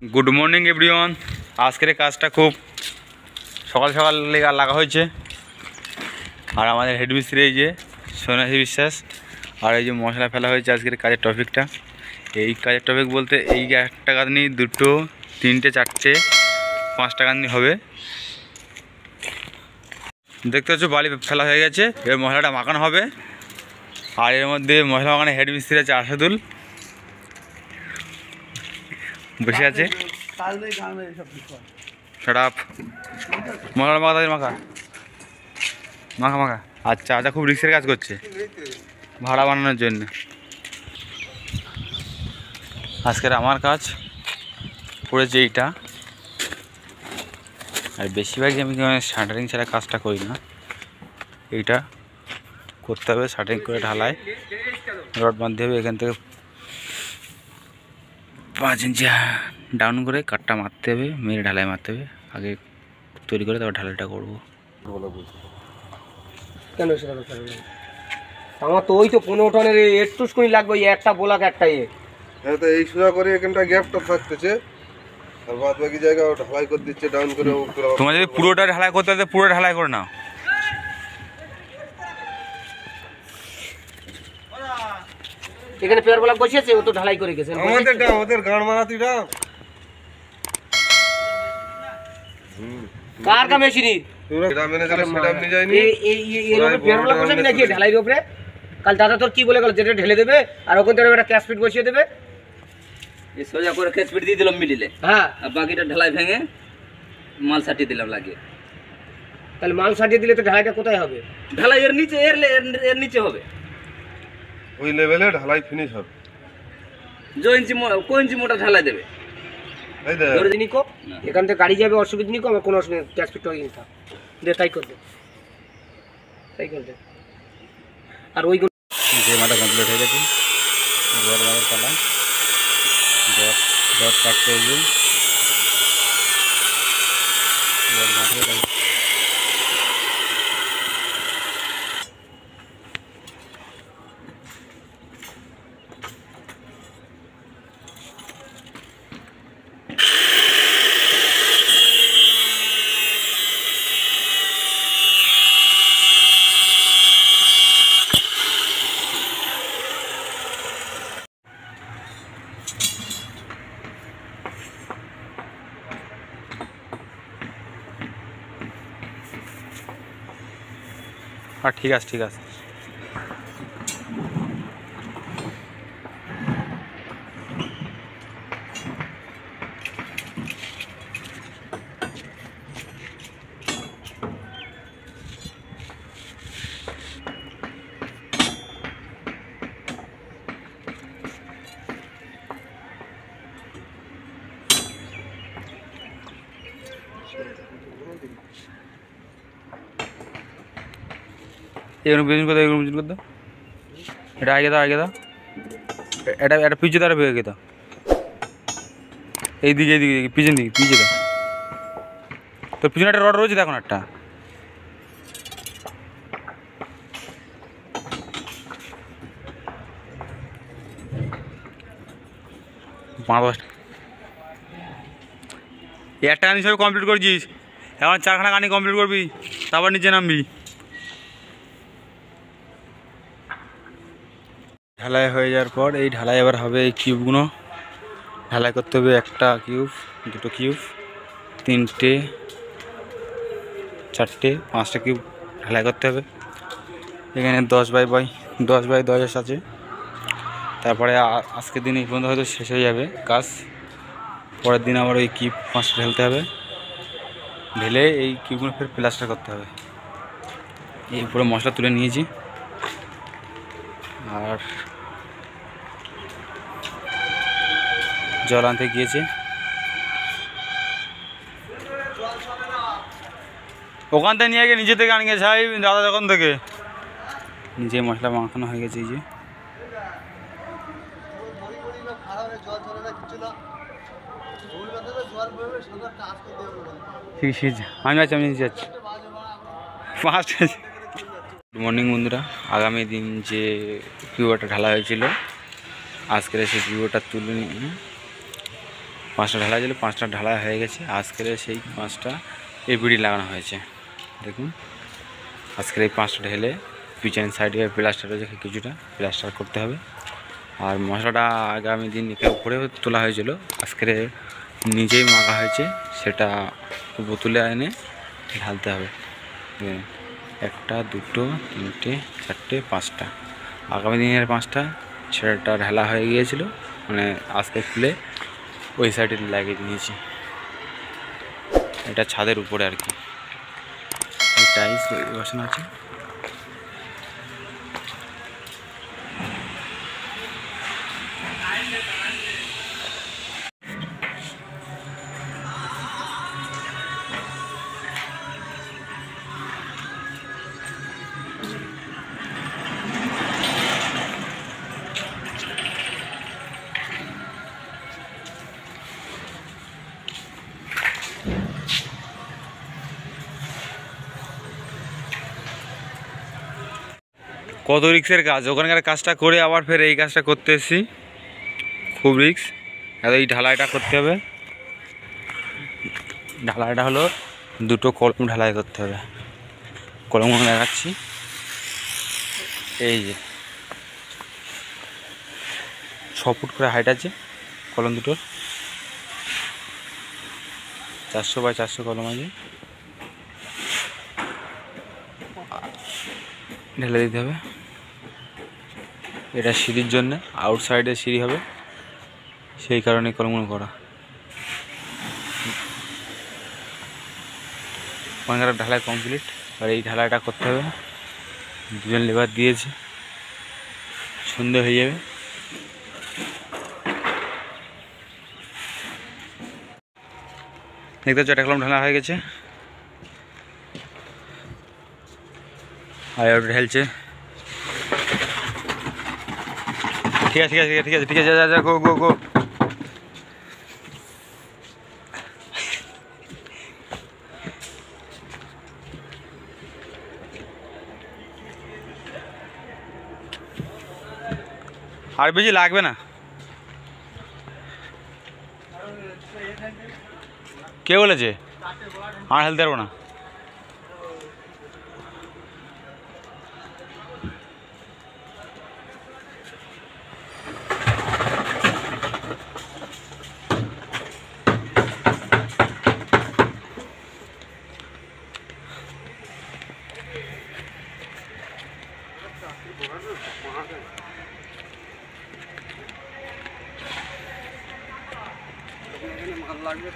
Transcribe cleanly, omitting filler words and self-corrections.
Good morning everyone. आजकेर काजटा खूब सकाल सकाल लागা হয়েছে। আর আমাদের হেড মিস্ত্রি এই যে সন্ন্যাসী বিশ্বাস, আর এই যে মশলা ফেলা হয়েছে। আজকের কাজের টপিকটা এই কাজের টপিক বলতে এই একটা গাঁথনি, দুটো, তিনটে, চারটে, পাঁচটা গাঁথনি হবে। দেখতে পাচ্ছ বালি ফেলা হয়ে গেছে, এবার মশলাটা মাখানো হবে। আর এর মধ্যে মশলা মাখানো হেড মিস্ত্রি আছে আসাদুল, বসে আছে। মশলা মাখা মাখা মাখা মাখা। আচ্ছা আচ্ছা, খুব রিস্কের কাজ করছে ভাড়া বানানোর জন্য। আজকের আমার কাজ পড়েছে এইটা। আর বেশিরভাগই আমি শাটারিং ছাড়া কাজটা করি না, এইটা করতে হবে। শাটারিং করে ঢালাই রড বাঁধতে হবে, এখান থেকে 5 ইঞ্চি ডাউন করে কাটটা মারতে হবে, মেরে ঢালাই মারতে হবে। আগে তৈরি করে তারপর ঢালাইটা করবো। কেন সেটা আমার তো ওই তো 15 টনের একটু স্কুনি লাগবে, ওই একটা ব্লক একটা হ্যাঁ। তো এই সোজা করে এখানটা গ্যাপটা থাকতেছে, আর বাদ বাকি জায়গা ঢালাই করে দিচ্ছে ডাউন করে। তোমার যদি পুরোটা ঢালাই করতে হয় পুরো ঢালাই করে নাও। এখানে পেয়ার ব্লক বসিয়েছে, ও তো ঢালাই করে গেছে। আমাদের গান মারাতিটা কার কা মেশিনি এটা ম্যানেজারের সেটআপ নিয়ে যায়নি। এই পেয়ার ব্লক বসাবি নাকি ঢালাইর উপরে? কাল দাদা তোর কি বলে গেল, যেটা ঢেলে দেবে আর ওখান থেকে একটা ক্যাশ ফিট বসিয়ে দেবে। এই সোজা করে ক্যাশ ফিট দিয়ে দিলাম মিডিলে, হ্যাঁ, আর বাকিটা ঢালাই ভেঙে মাল সাটিয়ে দিলাম লাগিয়ে। তাহলে মাল সাজিয়ে দিলে তো ঢালাইটা কোথায় হবে? ঢালাই এর নিচে, এর নিচে হবে। ওই লেভেলে ঢালাই ফিনিশ হবে। কো ইঞ্চি মোটা ঢালাই দেবে। এই দেখ ধরে দিনি কো এখান থেকে গাড়ি যাবে, অসুবিধা নেই কো, আমার কোনো অসুবিধা নেই। ক্যাশ ফিট হয়ে গেছে দে, তাই করবে তাই করবে। আর ওই যে মাথা কমপ্লিট হয়ে গেছে, রড লাগার পালা। রড কাটতে হবে, রড মাঠে আর ঠিক আছে ঠিক আছে। এগুলো বিজন করতে, এগুলো বিজন করতে। এটা আগে দাও, আগে দাও। এটা এটা পিছিয়ে দাও, ভেঙে দাও। এইদিকে এইদিকে পিছন দিকে পিছিয়ে দাও। তোর পিছনে একটা রড রয়েছে দেখুন, একটা একটা গানি সব কমপ্লিট করছিস, এখন 4খানা গানি কমপ্লিট করবি, তারপর নিচে নামবি। ঢালাই হয়ে যাওয়ার পর এই ঢালাই এবার হবে এই কিউবগুলো ঢালাই করতে হবে। একটা কিউব, দুটো কিউব, তিনটে, চারটে, পাঁচটা কিউব ঢালাই করতে হবে। এখানে 10 বাই 10 আছে। তারপরে আজকের দিন এই পর্যন্ত হয়তো শেষ হয়ে যাবে কাজ। পরের দিন আবার ওই কিউব 5টা ঢালতে হবে, ঢেলে এই কিউবগুলো ফের প্লাস্টার করতে হবে। এই পুরো মশলা তুলে নিয়েছি। আর জল আনতে গিয়েছে, ওখান থেকে নিয়ে গিয়ে নিচে থেকে আনিয়ে গেছে দাদা দোকান থেকে। নিজে মশলা মাখানো হয়ে গেছে। এই যে আমি যাচ্ছি, আমি যাচ্ছি ফার্স্ট। গুড মর্নিং বন্ধুরা। আগামী দিন যে কিউবটা ঢালা হয়েছিল, আজকের সেই কিউবটা তুলে 5টা ঢালাই ছিল, 5টা ঢালাই হয়ে গেছে। আজকের সেই 5টা এবিডি লাগানো হয়েছে। দেখুন আজকের এই 5টা ঢেলে পিছন সাইডে প্লাস্টার রয়েছে, কিছুটা প্লাস্টার করতে হবে। আর মশলাটা আগামী দিন উপরে তোলা হয়েছিল, আজকের নিজেই মাখা হয়েছে, সেটা বোতলে এনে ঢালতে হবে। 1টা 2টো 3টে 4টে 5টা, আগামী দিনের 5টা সেটা ঢালা হয়ে গিয়েছিল, মানে আজকে খুলে ওই সাইডে লাগিয়ে দিয়েছি। এটা ছাদের উপরে আর কি, টাইলস বসানো আছে। কত রিক্সের কাজ, ওখানকার কাজটা করে আবার ফের এই কাজটা করতে এসেছি, খুব রিক্স। এই ঢালাইটা করতে হবে। ঢালাইটা হলো 2টো কলম ঢালাই করতে হবে। কলমগুলো দেখাচ্ছি, এই যে 6 ফুট করে হাইট আছে কলম দুটোর, 400 বাই 400 কলম আছে। ঢেলে দিতে হবে। এটা সিঁড়ির জন্য, আউটসাইডে সিঁড়ি হবে, সেই কারণে কলমগুলো করা। ওখানকার ঢালাই কমপ্লিট, আর এই ঢালাইটা করতে হবে। 2জন লেবার দিয়েছে, সন্ধে হয়ে যাবে। দেখতে পাচ্ছ একটা কলম ঢালা হয়ে গেছে, আর ওটা ঢেলছে। ঠিক আছে ঠিক আছে ঠিক আছে ঠিক আছে, যা গো গো গো। আর বেশি লাগবে না। কে বলেছে? আর হেলতে পারবো না। লাগবে